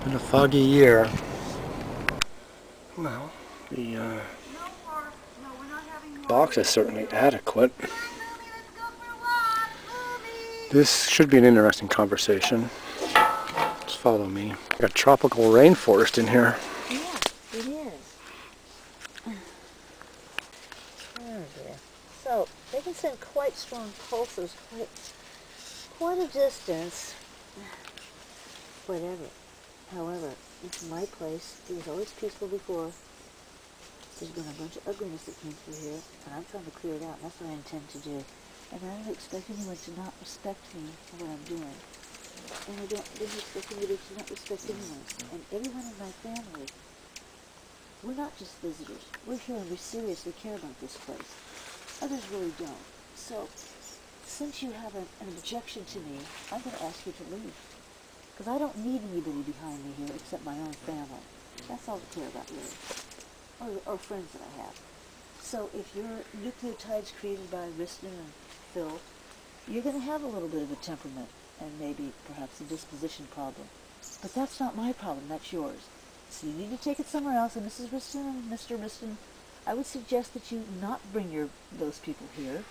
In a foggy year. Well, the box is certainly adequate. This should be an interesting conversation. Just follow me. Got a tropical rainforest in here. Yes, it is. Oh dear. So they can send quite strong pulses, quite a distance. Whatever. However, it's my place. It was always peaceful before. There's been a bunch of ugliness that came through here, and I'm trying to clear it out. That's what I intend to do. And I don't expect anyone to not respect me for what I'm doing. And I don't expect anybody to not respect anyone. And everyone in my family, we're not just visitors. We're here and we seriously care about this place. Others really don't. So, since you have an objection to me, I'm going to ask you to leave. Because I don't need anybody behind me here except my own family. That's all I care about, really. Or friends that I have. So if your nucleotides created by Riston and Phil, you're going to have a little bit of a temperament and maybe perhaps a disposition problem. But that's not my problem, that's yours. So you need to take it somewhere else. And Mrs. Riston and Mr. Riston, I would suggest that you not bring those people here.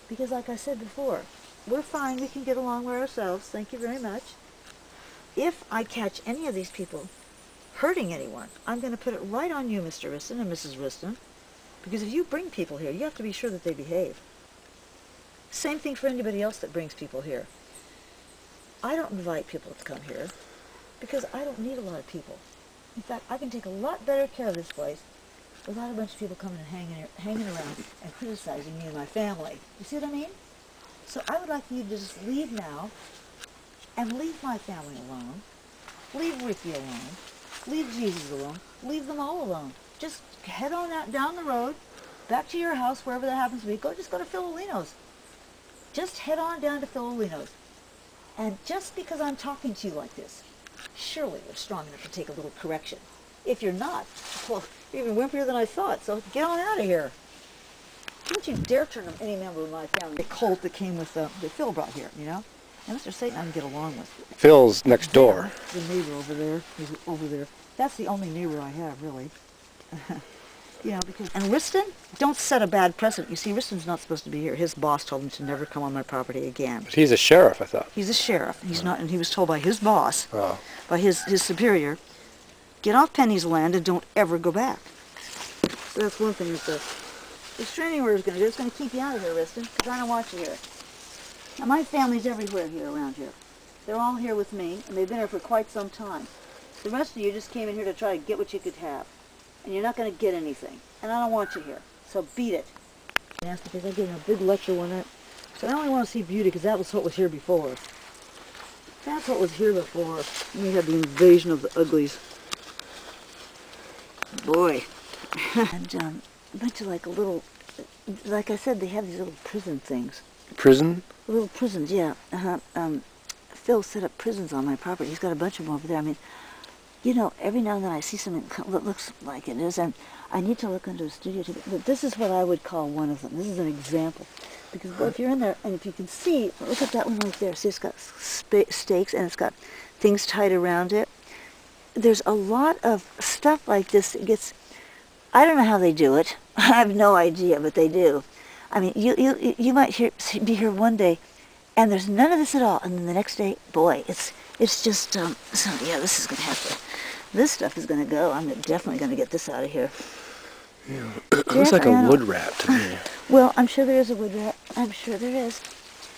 Because like I said before, we're fine, we can get along by ourselves, thank you very much. If I catch any of these people hurting anyone, I'm going to put it right on you, Mr. Riston and Mrs. Riston, because if you bring people here, you have to be sure that they behave. Same thing for anybody else that brings people here. I don't invite people to come here because I don't need a lot of people. In fact, I can take a lot better care of this place without a bunch of people coming and hanging around and criticizing me and my family. You see what I mean? So I would like you to just leave now and leave my family alone. Leave Ricky alone. Leave Jesus alone. Leave them all alone. Just head on out down the road, back to your house, wherever that happens to be. Just go to Philolino's. Just head on down to Philolino's. And just because I'm talking to you like this, surely you're strong enough to take a little correction. If you're not, well, you're even wimpier than I thought, so get on out of here. Don't you dare turn on any member of my family. The cult that came with that Phil brought here, you know? And Mr. Satan I can get along with. Phil's next door. The neighbor over there. He's over there. That's the only neighbor I have, really. You know, because... And Riston, don't set a bad precedent. You see, Riston's not supposed to be here. His boss told him to never come on my property again. But he's a sheriff, I thought. He's a sheriff. He's not, and he was told by his boss, by his superior, get off Penny's land and don't ever go back. So that's one thing that the restraining order is going to do. It's going to keep you out of here, Riston, because I don't want you here. Now, my family's everywhere here around here. They're all here with me, and they've been here for quite some time. The rest of you just came in here to try to get what you could have. And you're not going to get anything. And I don't want you here. So beat it. Nasty because I gave him a big lecture one night. So I only want to see beauty because that was what was here before. That's what was here before. We had the invasion of the uglies. Boy. And went to like a little, like I said, they have these little prison things. Prison? Little prisons, yeah. Phil set up prisons on my property. He's got a bunch of them over there. I mean, you know, every now and then I see something that looks like it is, and I need to look into a studio too. But this is what I would call one of them. This is an example. Because if you're in there, and if you can see, look at that one right there. See, it's got stakes, and it's got things tied around it. There's a lot of stuff like this that gets... I don't know how they do it. I have no idea, but they do. I mean, you might be here one day, and there's none of this at all, and then the next day, boy, it's just, so yeah, this is going to have to, this stuff is going to go. I'm definitely going to get this out of here. Yeah, it looks like a wood rat to me. Well, I'm sure there is a wood rat. I'm sure there is.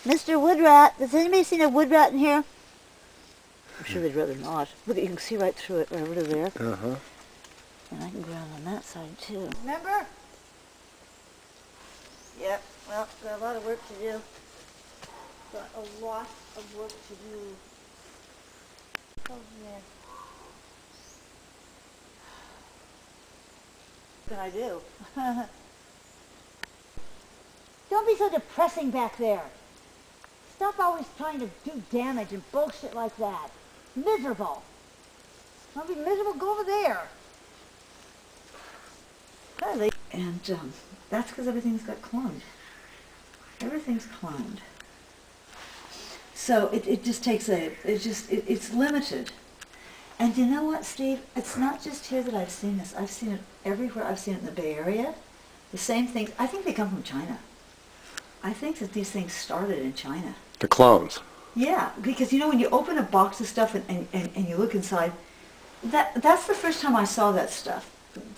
Mr. Wood Rat, has anybody seen a wood rat in here? I'm sure they'd rather not. Look, you can see right through it, right over there. Uh-huh. And I can ground on that side, too. Remember? Yep, well, got a lot of work to do. Got a lot of work to do. Oh, yeah. What can I do? Don't be so depressing back there. Stop always trying to do damage and bullshit like that. Miserable. Want to be miserable? Go over there. And that's because everything's got cloned. Everything's cloned. So it just takes it's limited. And you know what, Steve? It's not just here that I've seen this. I've seen it everywhere. I've seen it in the Bay Area. The same things. I think they come from China. I think that these things started in China. The clones. Yeah, because you know when you open a box of stuff and you look inside, that's the first time I saw that stuff.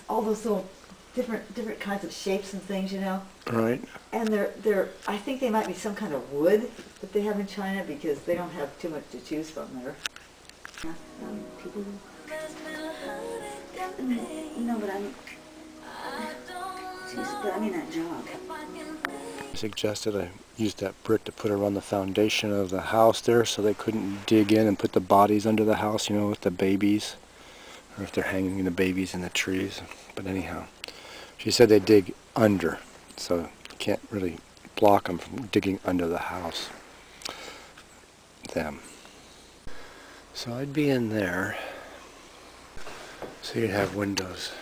All those little different kinds of shapes and things, you know. Right. And they're I think they might be some kind of wood that they have in China because they don't have too much to choose from there. Yeah, people. No, but I mean that jog. Suggested I use that brick to put around the foundation of the house there so they couldn't dig in and put the bodies under the house, you know, with the babies. Or if they're hanging the babies in the trees. But anyhow, she said they dig under, so you can't really block them from digging under the house. Them. So I'd be in there. So you'd have windows,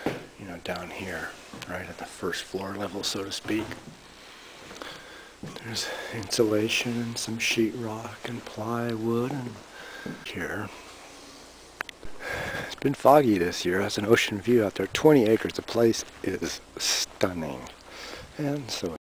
you know, down here, right at the first floor level, so to speak. There's insulation and some sheetrock and plywood and here. It's been foggy this year. That's an ocean view out there. 20 acres. The place is stunning. And so